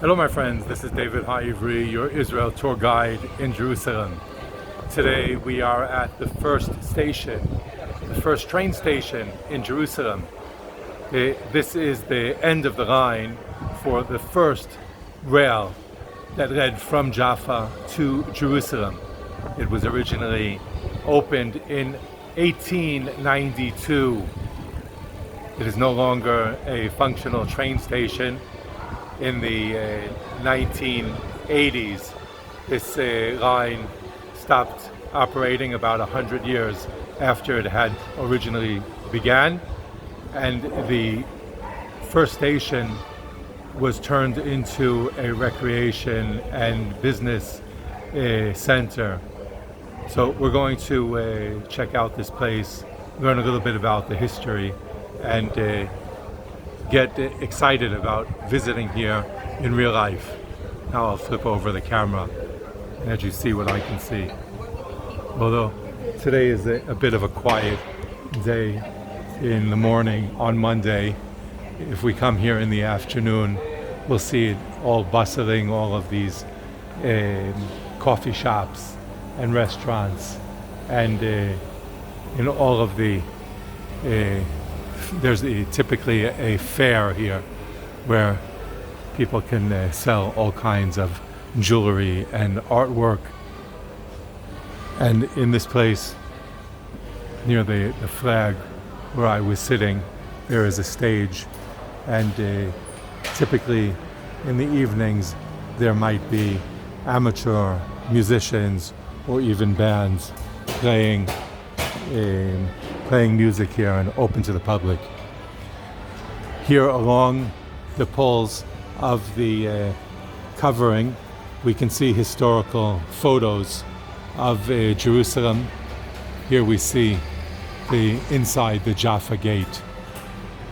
Hello my friends, this is David Remez, your Israel tour guide in Jerusalem. Today we are at the first train station in Jerusalem. This is the end of the line for the first rail that led from Jaffa to Jerusalem. It was originally opened in 1892. It is no longer a functional train station. In the 1980s, this line stopped operating about 100 years after it had originally began, and the first station was turned into a recreation and business center. So we're going to check out this place, learn a little bit about the history, and get excited about visiting here in real life. Now I'll flip over the camera and as you see what I can see. Although today is a bit of a quiet day in the morning on Monday, if we come here in the afternoon, we'll see it all bustling, all of these coffee shops and restaurants, and in all of the there's typically a fair here where people can sell all kinds of jewelry and artwork. And in this place, near the flag where I was sitting, there is a stage, and typically in the evenings there might be amateur musicians or even bands playing music here and open to the public. Here along the poles of the covering, we can see historical photos of Jerusalem. Here we see the inside the Jaffa gate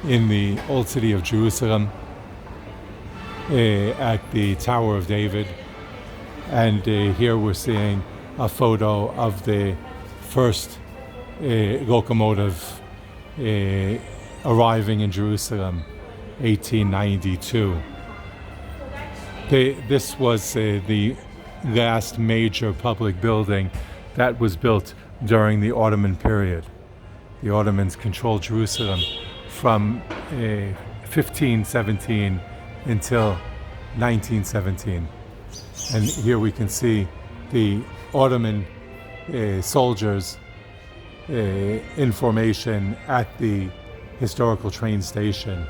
in the old city of Jerusalem, at the Tower of David, and here we're seeing a photo of the first locomotive arriving in Jerusalem, 1892. This was the last major public building that was built during the Ottoman period. The Ottomans controlled Jerusalem from 1517 until 1917. And here we can see the Ottoman soldiers in formation at the historical train station.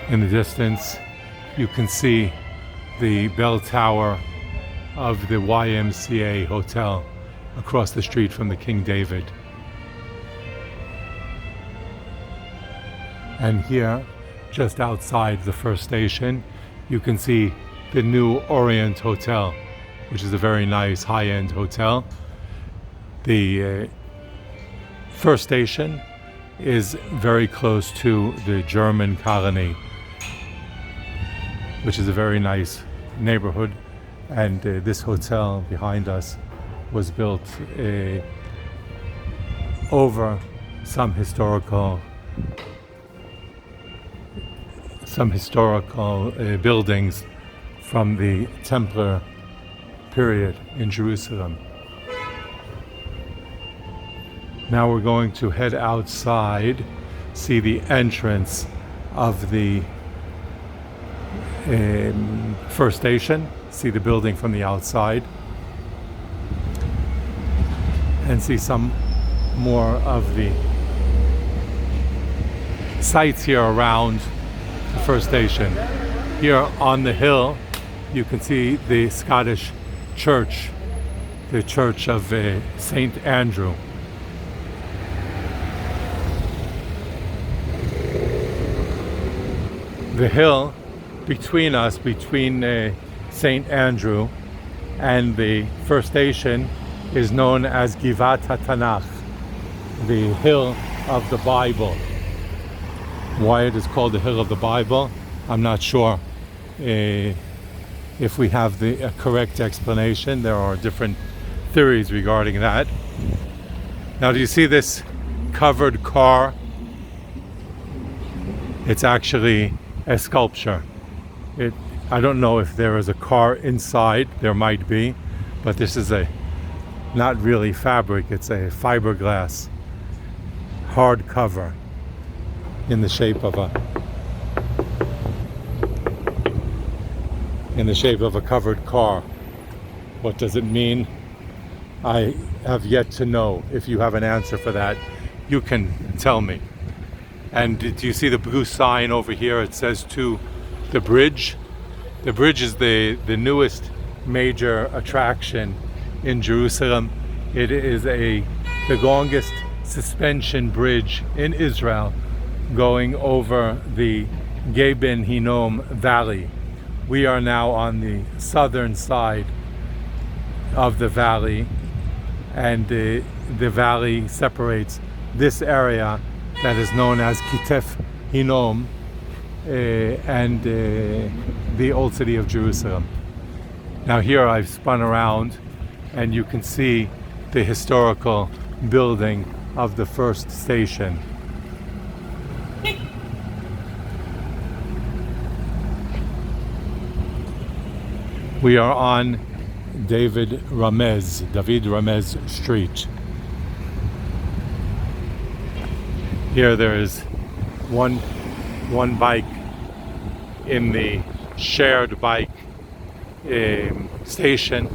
In the distance, you can see the bell tower of the YMCA hotel across the street from the King David. And here, just outside the first station, you can see the new Orient Hotel, which is a very nice high-end hotel. The first station is very close to the German colony, which is a very nice neighborhood. And this hotel behind us was built over some historical buildings from the Templar period in Jerusalem. Now we're going to head outside, see the entrance of the first station, see the building from the outside, and see some more of the sights here around the first station. Here on the hill, you can see the Scottish church, the Church of St. Andrew. The hill between us, between St. Andrew and the first station, is known as Givat HaTanakh, the Hill of the Bible. Why it is called the Hill of the Bible, I'm not sure if we have the correct explanation. There are different theories regarding that. Now, do you see this covered car? It's actually a sculpture. I don't know if there is a car inside. There might be, but this is not really fabric. It's a fiberglass hard cover in the shape of a covered car. What does it mean? I have yet to know. If you have an answer for that, you can tell me. And do you see the blue sign over here? It says to the bridge. The bridge is the newest major attraction in Jerusalem. It is the longest suspension bridge in Israel, going over the Givat Henom Valley. We are now on the southern side of the valley, and the valley separates this area that is known as Ketef Henom and the old city of Jerusalem. Now here I've spun around and you can see the historical building of the first station. We are on David Remez Street. Here there is one bike in the shared bike station.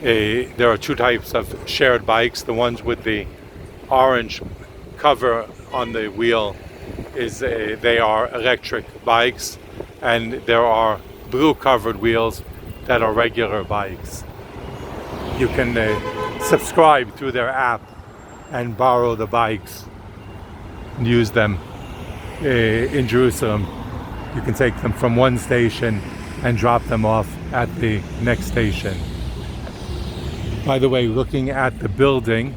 There are two types of shared bikes. The ones with the orange cover on the wheel they are electric bikes, and there are blue covered wheels that are regular bikes. You can subscribe through their app and borrow the bikes and use them in Jerusalem. You can take them from one station and drop them off at the next station. By the way, looking at the building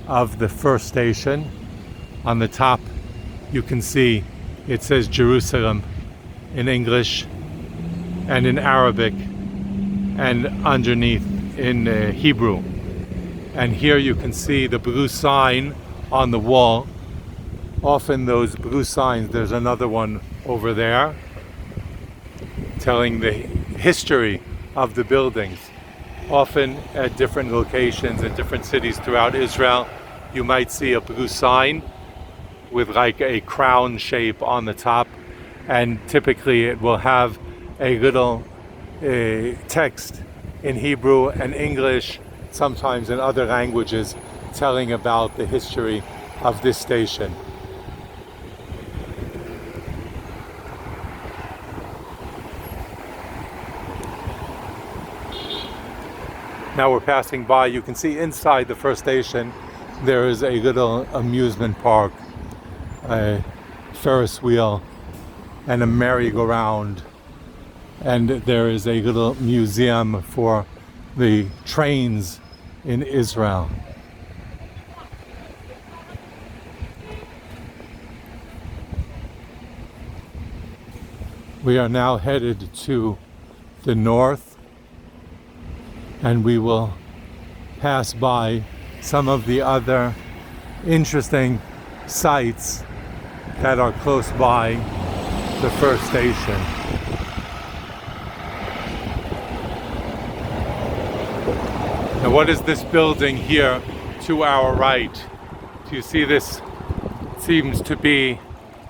of the first station, on the top you can see it says Jerusalem in English and in Arabic, and underneath in Hebrew. And here you can see the blue sign on the wall. Often those blue signs, there's another one over there telling the history of the buildings. Often at different locations in different cities throughout Israel, you might see a blue sign with like a crown shape on the top, and typically it will have a little text in Hebrew and English, sometimes in other languages, telling about the history of this station. Now we're passing by. You can see inside the first station there is a little amusement park, a Ferris wheel and a merry-go-round, and there is a little museum for the trains in Israel. We are now headed to the north, and we will pass by some of the other interesting sites that are close by the first station. Now, what is this building here to our right? Do you see this? It seems to be,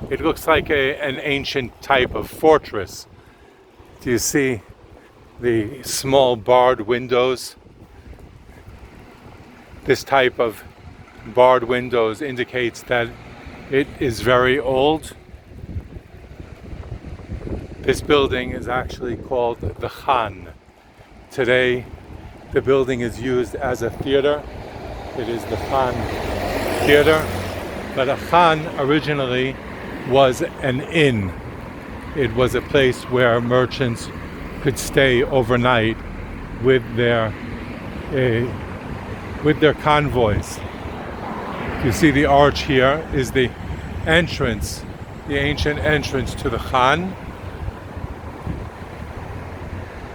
it looks like an ancient type of fortress. Do you see the small barred windows? This type of barred windows indicates that it is very old. This building is actually called the Khan. Today, the building is used as a theater. It is the Khan Theater. But a Khan originally was an inn. It was a place where merchants could stay overnight with their convoys. You see the arch here is the entrance, the ancient entrance to the Khan.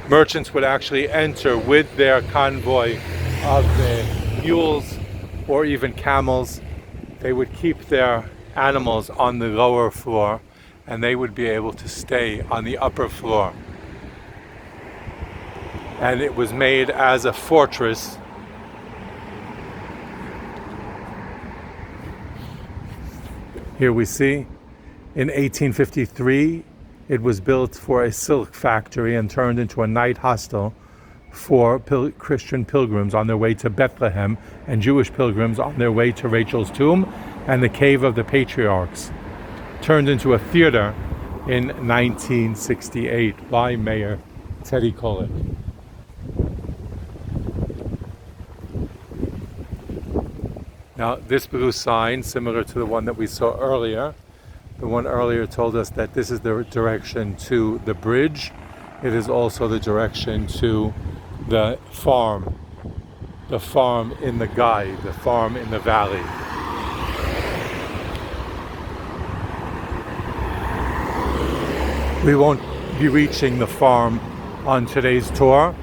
Merchants would actually enter with their convoy of the mules or even camels. They would keep their animals on the lower floor, and they would be able to stay on the upper floor. And it was made as a fortress. Here we see, in 1853, it was built for a silk factory and turned into a night hostel for Christian pilgrims on their way to Bethlehem and Jewish pilgrims on their way to Rachel's tomb and the Cave of the Patriarchs. Turned into a theater in 1968 by Mayor Teddy Kollek. Now, this blue sign, similar to the one that we saw earlier, the one earlier told us that this is the direction to the bridge. It is also the direction to the farm in the Gai, the farm in the valley. We won't be reaching the farm on today's tour,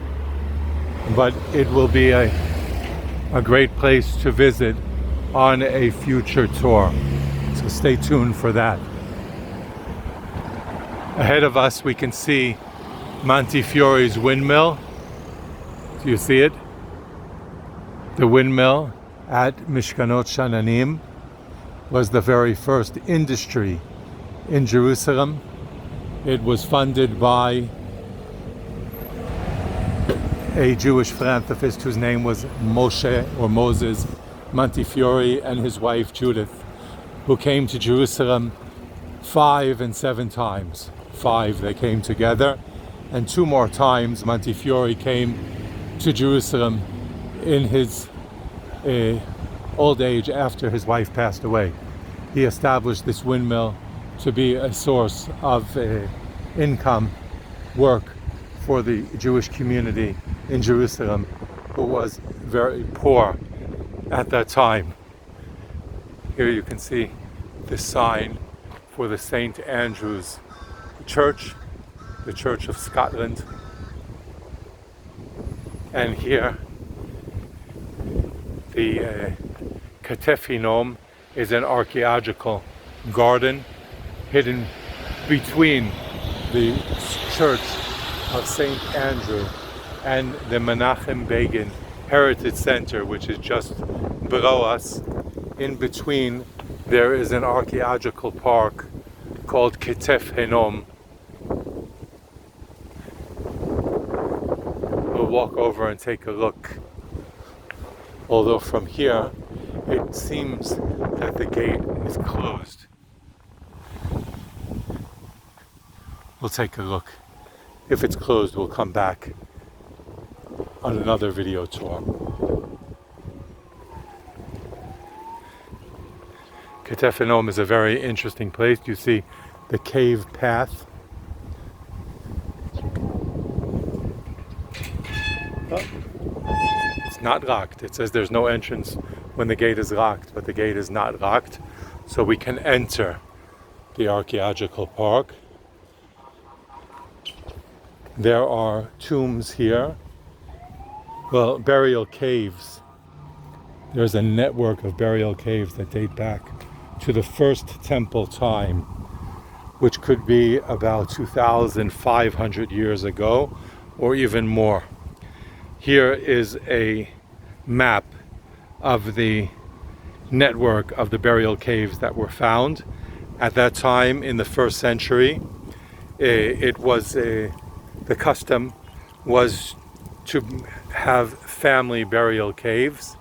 but it will be a great place to visit on a future tour. So stay tuned for that. Ahead of us we can see Montefiore's windmill. Do you see it? The windmill at Mishkanot Shananim was the very first industry in Jerusalem. It was funded by a Jewish philanthropist whose name was Moses Montefiore, and his wife Judith, who came to Jerusalem 5 and 7 times. 5 they came together, and 2 more times Montefiore came to Jerusalem in his old age after his wife passed away. He established this windmill to be a source of income, work for the Jewish community in Jerusalem, who was very poor at that time. Here you can see the sign for the St. Andrew's Church, the Church of Scotland. And here the Ketef Henom is an archaeological garden hidden between the Church of St. Andrew and the Menachem Begin Heritage Center, which is just below us. In between, there is an archaeological park called Ketef Henom. We'll walk over and take a look. Although from here, it seems that the gate is closed. We'll take a look. If it's closed, we'll come back on another video tour. Ketef Henom is a very interesting place. You see the cave path. It's not locked. It says there's no entrance when the gate is locked, but the gate is not locked, so we can enter the archaeological park. There are tombs here. Well, burial caves. There's a network of burial caves that date back to the first temple time, which could be about 2,500 years ago or even more. Here is a map of the network of the burial caves that were found. At that time, in the 1st century, it was the custom was to have family burial caves.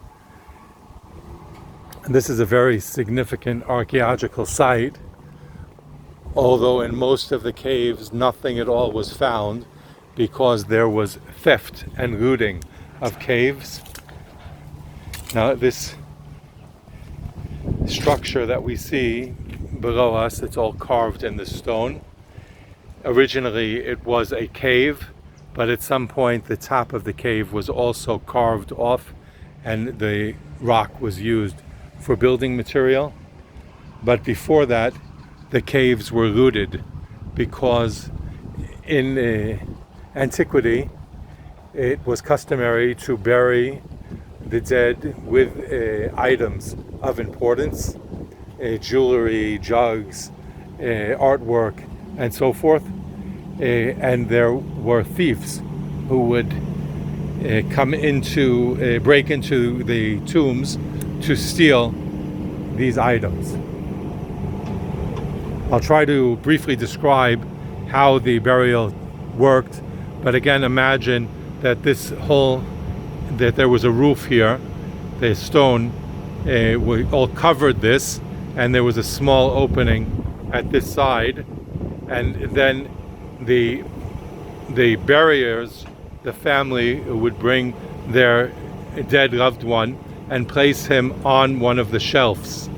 And this is a very significant archaeological site, although in most of the caves nothing at all was found because there was theft and looting of caves. Now this structure that we see below us, it's all carved in the stone. Originally it was a cave, but at some point the top of the cave was also carved off and the rock was used for building material. But before that, the caves were looted because in antiquity it was customary to bury the dead with items of importance, jewelry, jugs, artwork, and so forth. And there were thieves who would break into the tombs to steal these items. I'll try to briefly describe how the burial worked, but again, imagine that that there was a roof here, the stone all covered this, and there was a small opening at this side, and then the buriers, the family, would bring their dead loved one and place him on one of the shelves,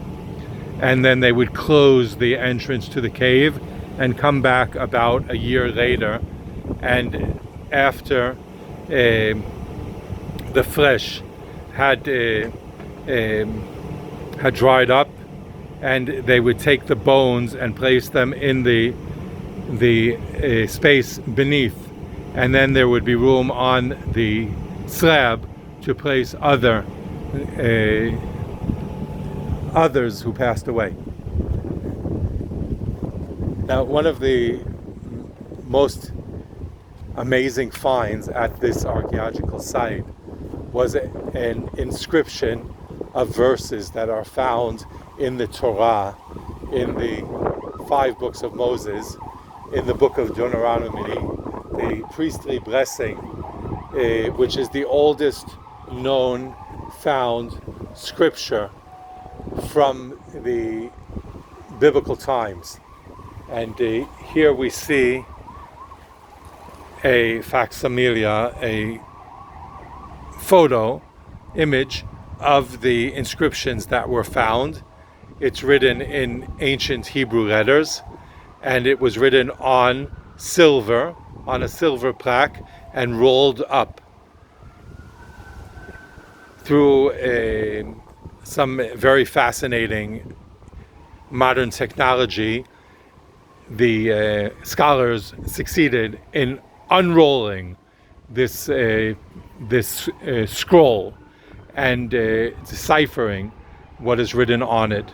and then they would close the entrance to the cave and come back about a year later, and after the flesh had dried up, and they would take the bones and place them in the space beneath, and then there would be room on the slab to place others who passed away. Now, one of the most amazing finds at this archaeological site was an inscription of verses that are found in the Torah, in the 5 books of Moses, in the book of Deuteronomy, the priestly blessing, which is the oldest known found scripture from the biblical times. And here we see a facsimile, a photo image of the inscriptions that were found. It's written in ancient Hebrew letters, and it was written on silver, on a silver plaque, and rolled up. Through some very fascinating modern technology, the scholars succeeded in unrolling this scroll and deciphering what is written on it.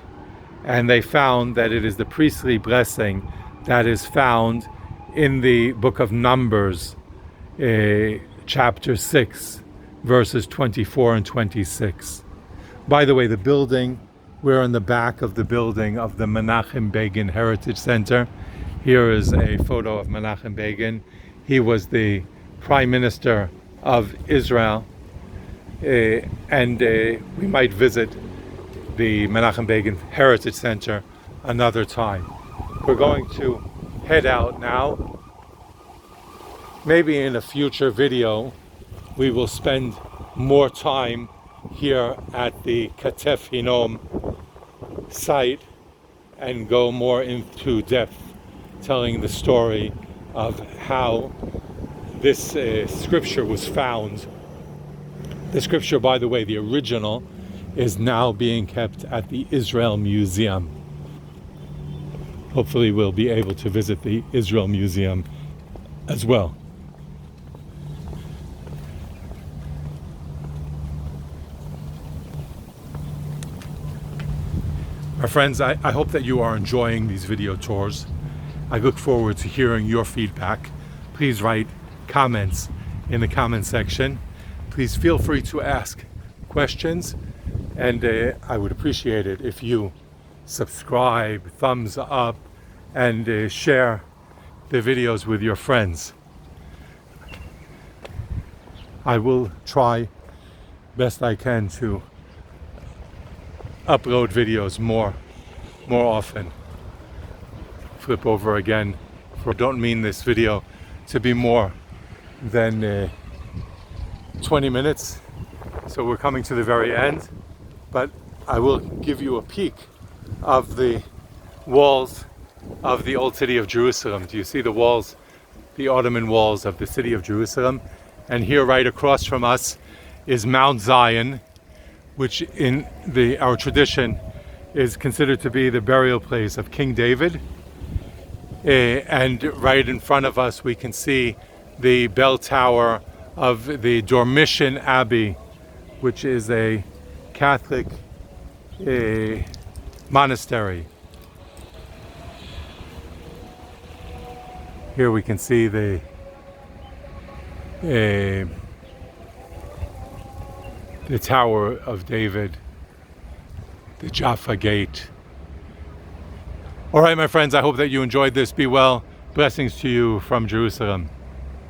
And they found that it is the priestly blessing that is found in the book of Numbers, chapter 6, verses 24 and 26. By the way, the building, we're in the back of the building of the Menachem Begin Heritage Center. Here is a photo of Menachem Begin. He was the Prime Minister of Israel, and we might visit the Menachem Begin Heritage Center another time. We're going to head out now. Maybe in a future video we will spend more time here at the Ketef Henom site and go more into depth, telling the story of how this scripture was found. The scripture, by the way, the original, is now being kept at the Israel Museum. Hopefully we'll be able to visit the Israel Museum as well. My friends, I hope that you are enjoying these video tours. I look forward to hearing your feedback. Please write comments in the comment section. Please feel free to ask questions, and I would appreciate it if you subscribe, thumbs up, and share the videos with your friends. I will try best I can to upload videos more often. Flip over again. I don't mean this video to be more than 20 minutes, so we're coming to the very end, but I will give you a peek of the walls of the old city of Jerusalem. Do you see the walls, the Ottoman walls of the city of Jerusalem? And here right across from us is Mount Zion, which in our tradition is considered to be the burial place of King David. And right in front of us we can see the bell tower of the Dormition Abbey, which is a Catholic monastery. Here we can see the Tower of David, the Jaffa Gate. All right, my friends, I hope that you enjoyed this. Be well. Blessings to you from Jerusalem.